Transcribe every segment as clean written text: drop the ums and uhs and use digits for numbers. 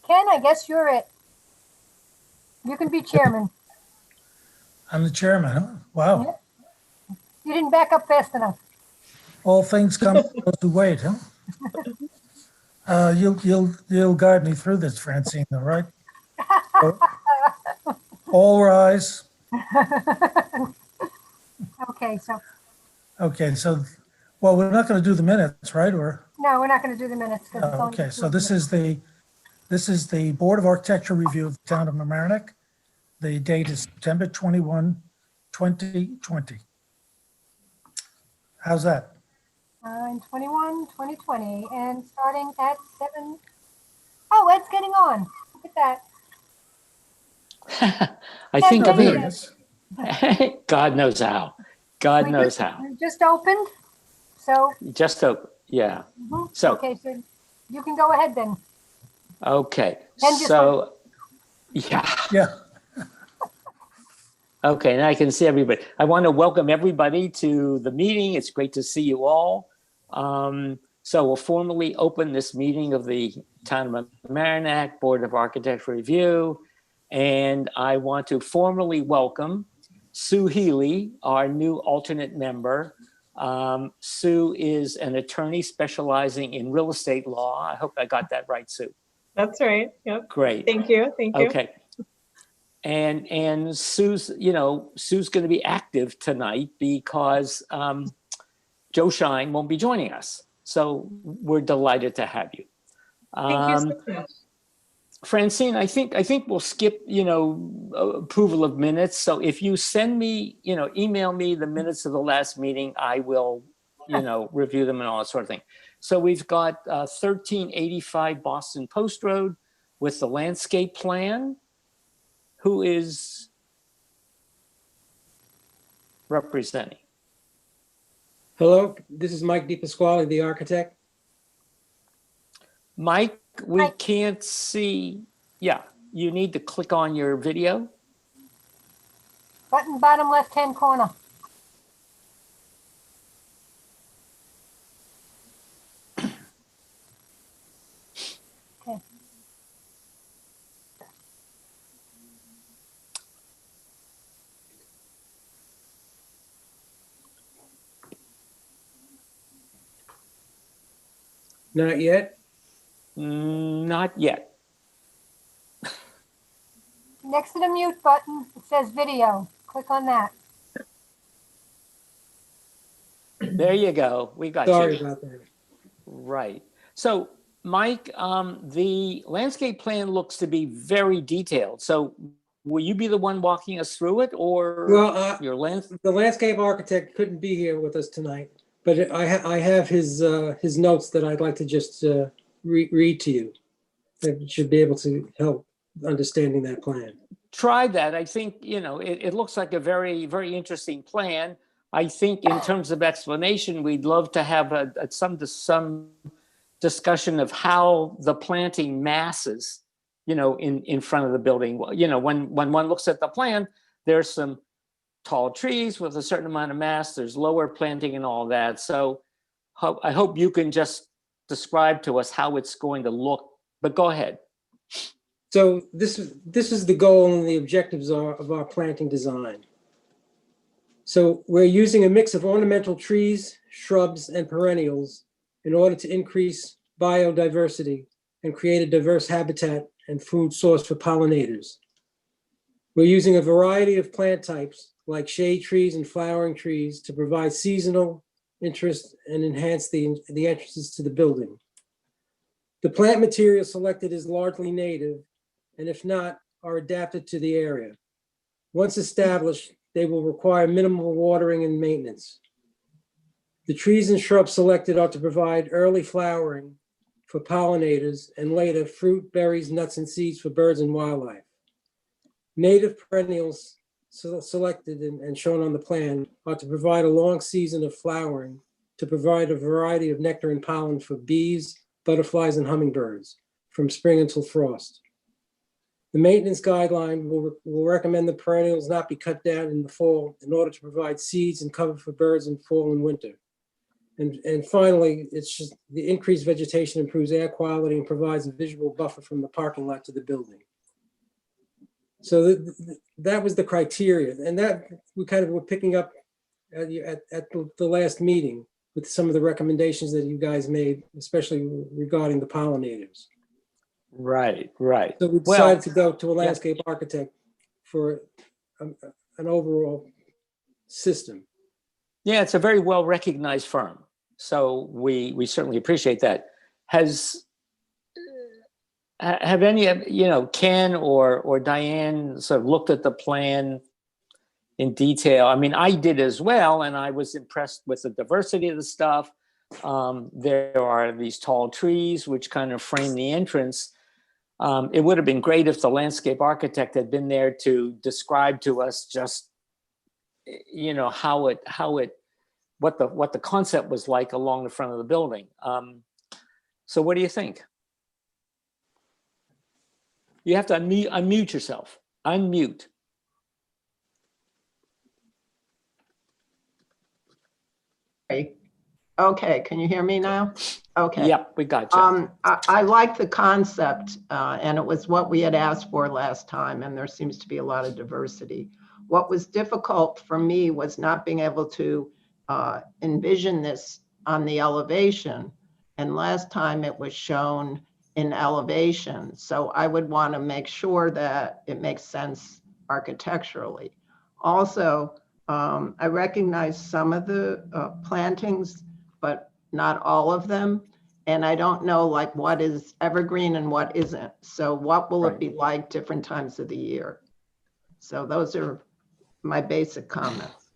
Ken, I guess you're it. You can be chairman. I'm the chairman, huh? Wow. Yeah. You didn't back up fast enough. All things come to those who wait, huh? You'll guide me through this, Francine, all right? So, all rise. Okay, so Okay, so, well, we're not going to do the minutes, right? Or no, we're not going to do the minutes. 'Cause it's only okay, so 2 this minutes. is the Board of Architecture review of the town of Mamaroneck. The date is September 21, 2020. How's that? 9/21/2020, and starting at 7. Oh, Ed's getting on. Look at that. I Yeah, think there I'm he There in. he is. is. God knows how. God We knows just- how. we just opened, so Just so, yeah. So, okay, so you can go ahead then. okay. And just So, yeah. Yeah, Okay, now I can see everybody. I want to welcome everybody to the meeting. It's great to see you all. So we'll formally open this meeting of the Town of Mamaroneck Board of Architecture Review. And I want to formally welcome Sue Healy, our new alternate member. Sue is an attorney specializing in real estate law. I hope I got that right, Sue. That's right. Yep. Great. Thank you. Thank you. Okay. And Sue's, Sue's going to be active tonight because Joe Shine won't be joining us. So we're delighted to have you. Thank you so much. Francine, I think we'll skip, approval of minutes. So if you send me, email me the minutes of the last meeting, I will, review them and all that sort of thing. So we've got 1385 Boston Post Road with the landscape plan. Who is representing? Hello, this is Mike DePasquale, the architect. Mike, we Hi. can't see. Yeah, you need to click on your video. Button bottom left-hand corner. Okay. Not yet. Not yet. Next to the mute button, it says video. Click on that. There you go. We got Sorry you. about that. Right. So, Mike, the landscape plan looks to be very detailed. So, will you be the one walking us through it, or Well, your lens? the landscape architect couldn't be here with us tonight, but I have his notes that I'd like to just read to you. That should be able to help understanding that plan. Try that. I think, it looks like a very, very interesting plan. I think in terms of explanation, we'd love to have some discussion of how the planting masses, in front of the building. When one looks at the plan, there's some tall trees with a certain amount of mass, there's lower planting and all that. So I hope you can just describe to us how it's going to look, but go ahead. So this is the goal and the objectives of our planting design. So we're using a mix of ornamental trees, shrubs, and perennials in order to increase biodiversity and create a diverse habitat and food source for pollinators. We're using a variety of plant types like shade trees and flowering trees to provide seasonal interest and enhance the entrances to the building. The plant material selected is largely native, and if not, are adapted to the area. Once established, they will require minimal watering and maintenance. The trees and shrubs selected are to provide early flowering for pollinators and later fruit, berries, nuts, and seeds for birds and wildlife. Native perennials selected and shown on the plan are to provide a long season of flowering to provide a variety of nectar and pollen for bees, butterflies, and hummingbirds from spring until frost. The maintenance guideline will recommend the perennials not be cut down in the fall in order to provide seeds and cover for birds in fall and winter. And finally, it's just the increased vegetation improves air quality and provides a visual buffer from the parking lot to the building. So that was the criteria, and that we kind of were picking up at the last meeting with some of the recommendations that you guys made, especially regarding the pollinators. Right, right. So we Well, decided to go to a landscape architect for an overall system. yeah, it's a very well-recognized firm. So we certainly appreciate that. Have any of, Ken or Diane sort of looked at the plan in detail? I mean, I did as well, and I was impressed with the diversity of the stuff. There are these tall trees which kind of frame the entrance. It would have been great if the landscape architect had been there to describe to us just, what the concept was like along the front of the building. So what do you think? You have to unmute yourself. Unmute. Okay, can you hear me now? Okay. Yep, we got you. I like the concept, and it was what we had asked for last time, and there seems to be a lot of diversity. What was difficult for me was not being able to envision this on the elevation. And last time it was shown in elevation. So I would want to make sure that it makes sense architecturally. Also, I recognize some of the plantings, but not all of them. And I don't know like what is evergreen and what isn't. So what will it be like different times of the year? So those are my basic comments.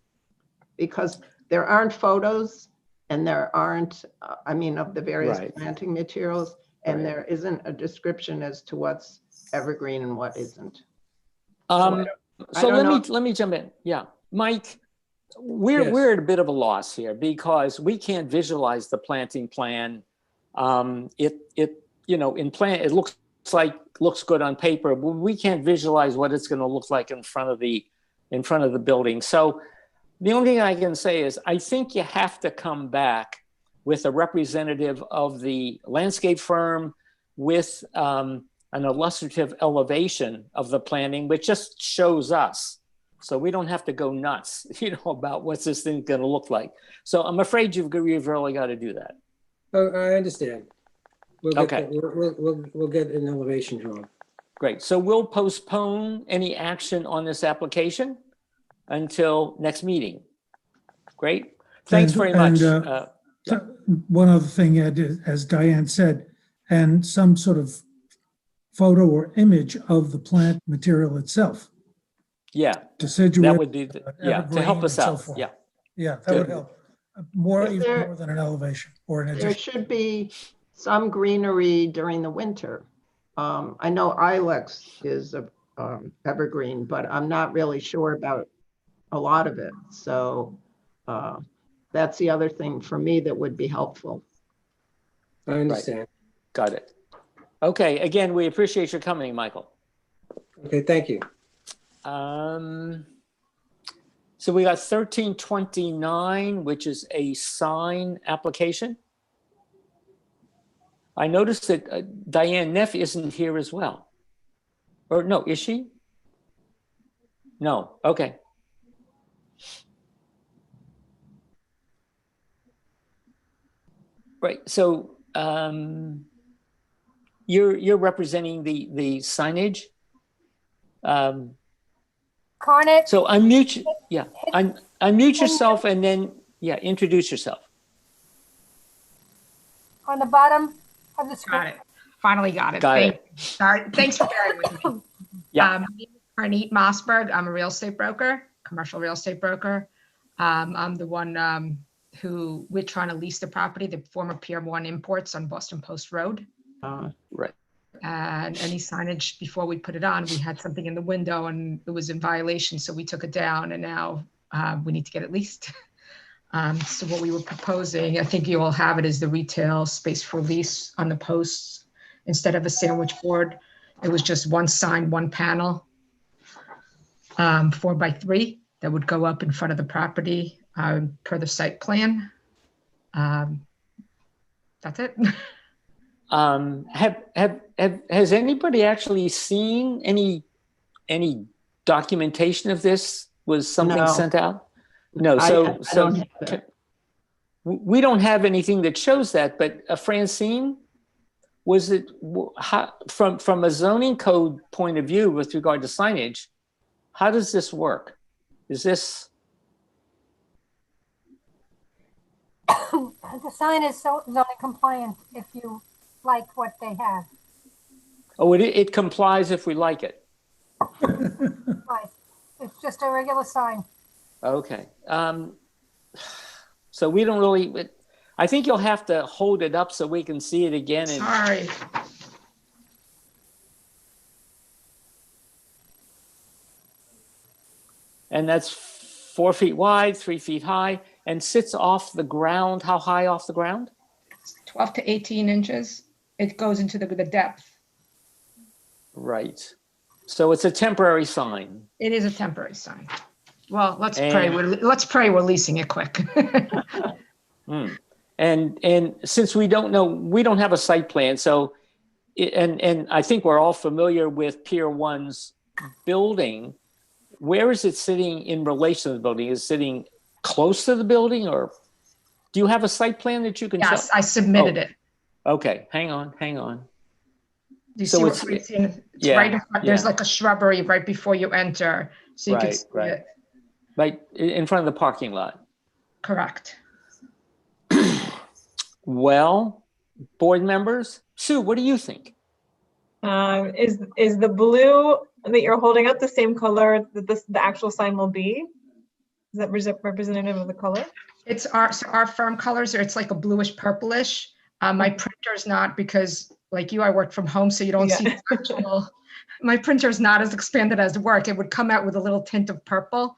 Because there aren't photos and there aren't, of the various planting materials, and there isn't a description as to what's evergreen and what isn't. So let me jump in. Yeah, Mike, we're at a bit of a loss here because we can't visualize the planting plan. It looks good on paper, but we can't visualize what it's going to look like in front of the building. So the only thing I can say is I think you have to come back with a representative of the landscape firm with an illustrative elevation of the planting, which just shows us. So we don't have to go nuts, about what's this thing going to look like. So I'm afraid you've really got to do that. Oh, I understand. We'll get Okay. we'll get an elevation drawn. Great. So we'll postpone any action on this application until next meeting. Great. Thanks very much. One other thing, Ed, as Diane said, and some sort of photo or image of the plant material itself. Yeah, Deciduous, that would be, to help us out. So Yeah. Yeah, that would help. More than an elevation or an addition. There should be some greenery during the winter. I know Ilex is a evergreen, but I'm not really sure about a lot of it. So that's the other thing for me that would be helpful. I understand. Right. Got it. Okay. Again, we appreciate your coming, Michael. Okay, thank you. So we got 1329, which is a sign application. I noticed that Diane Neff isn't here as well. Or no, is she? No. Okay. Right. So you're representing the signage. Carnett. So unmute. Yeah. Unmute yourself and then introduce yourself. On the bottom of the screen. Got it. Finally got it. Sorry. Thanks for bearing with me. Yeah. My name is Carnett Mossberg. I'm a real estate broker, commercial real estate broker. I'm the one who we're trying to lease the property, the former Pier 1 Imports on Boston Post Road. Right. And any signage before we put it on, we had something in the window and it was in violation. So we took it down and now we need to get it leased. So what we were proposing, I think you all have it, is the retail space for lease on the posts. Instead of a sandwich board, it was just one sign, one panel, 4x3 that would go up in front of the property per the site plan. That's it. Has anybody actually seen any documentation of this? Was something No. sent out? No. I So don't have it. we don't have anything that shows that. But Francine, was it from a zoning code point of view with regard to signage? How does this work? Is this? The sign is zoning compliant if you like what they have. Oh, it complies if we like it. Right. It's just a regular sign. Okay. So we don't really. I think you'll have to hold it up so we can see it again. And Sorry. and that's 4 feet wide, 3 feet high, and sits off the ground. How high off the ground? 12 to 18 inches. It goes into the depth. Right. So it's a temporary sign. It is a temporary sign. Well, let's And- pray. Let's pray we're leasing it quick. And since we don't know, we don't have a site plan. So, and I think we're all familiar with Pier 1's building. Where is it sitting in relation to the building? Is it sitting close to the building, or do you have a site plan that you can Yes, show? I submitted it. Okay, hang on. Do you So see it's- what we're seeing? It's yeah, right in front. There's yeah. like a shrubbery right before you enter. So you can Right, see right. it. Right in front of the parking lot. Correct. Well, board members, Sue, what do you think? Is the blue that you're holding up the same color that the actual sign will be? Is that representative of the color? It's our firm colors are, it's like a bluish purplish. My printer's not, because like you, I work from home, so you don't Yeah. see the actual, my printer's not as expanded as work. It would come out with a little tint of purple.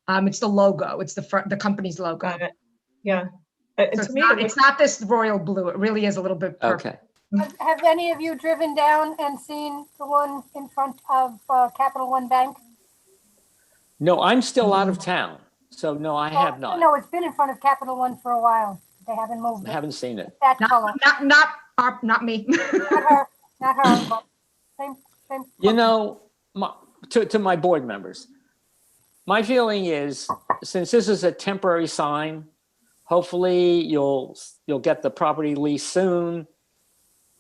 It's the logo. It's the company's logo. Got it. Yeah. So To it's me, not, it's not this royal blue. It really is a little bit purple. Okay. Have any of you driven down and seen the one in front of Capital One Bank? No, I'm still out of town. So no, I have not. No, it's been in front of Capital One for a while. They haven't moved I it. haven't seen it. That color. Not me. Not her, but same. You know, to my board members, my feeling is, since this is a temporary sign, hopefully you'll get the property lease soon.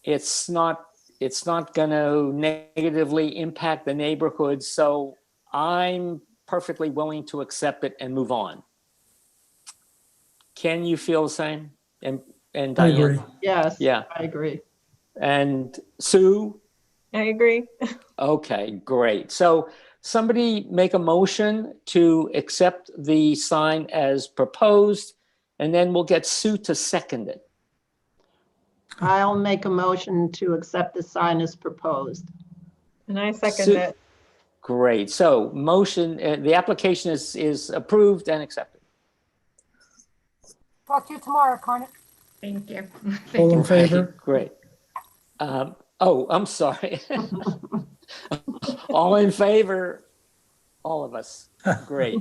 It's not going to negatively impact the neighborhood, so I'm perfectly willing to accept it and move on. Can you feel the same? And I Diane? agree. Yes. Yeah. I agree. And Sue? I agree. Okay, great. So somebody make a motion to accept the sign as proposed, and then we'll get Sue to second it. I'll make a motion to accept the sign as proposed. And I second Sue- it. Great. So motion, the application is approved and accepted. Talk to you tomorrow, Carmen. Thank you. All Thank in you. favor? Great. I'm sorry. All in favor? All of us. Great.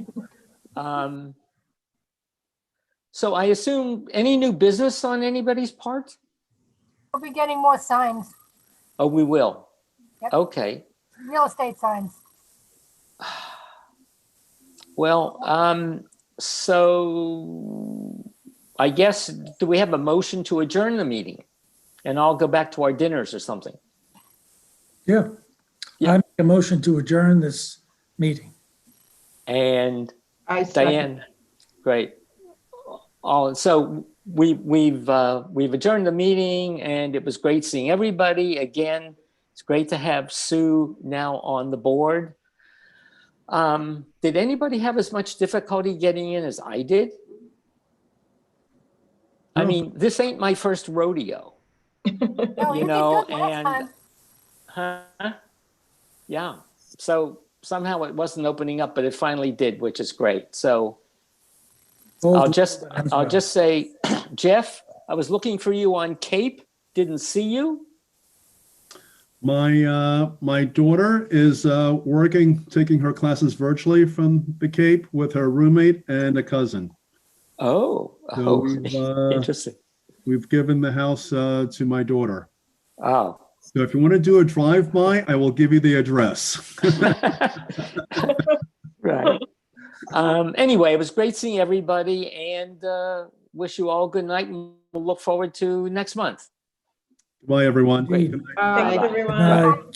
So I assume any new business on anybody's part? We'll be getting more signs, Oh, we will. Yep. Okay. real estate signs. Well, so I guess, do we have a motion to adjourn the meeting? And I'll go back to our dinners or something. Yeah. Yeah. I make a motion to adjourn this meeting. And I second. Diane, great. So we've adjourned the meeting, and it was great seeing everybody again. It's great to have Sue now on the board. Did anybody have as much difficulty getting in as I did? I No. mean, this ain't my first rodeo, No, you you know, did good last and time. yeah. So somehow it wasn't opening up, but it finally did, which is great. So I'll just say, Jeff, I was looking for you on Cape, didn't see you. My daughter is working, taking her classes virtually from the Cape with her roommate and a cousin. Oh, So interesting. we've given the house to my daughter. Oh. So if you want to do a drive-by, I will give you the address. Right. Anyway, it was great seeing everybody, and wish you all good night, and we'll look forward to next month. Bye, everyone. Indeed. Good night. Bye. Thanks, Bye-bye. everyone. Bye.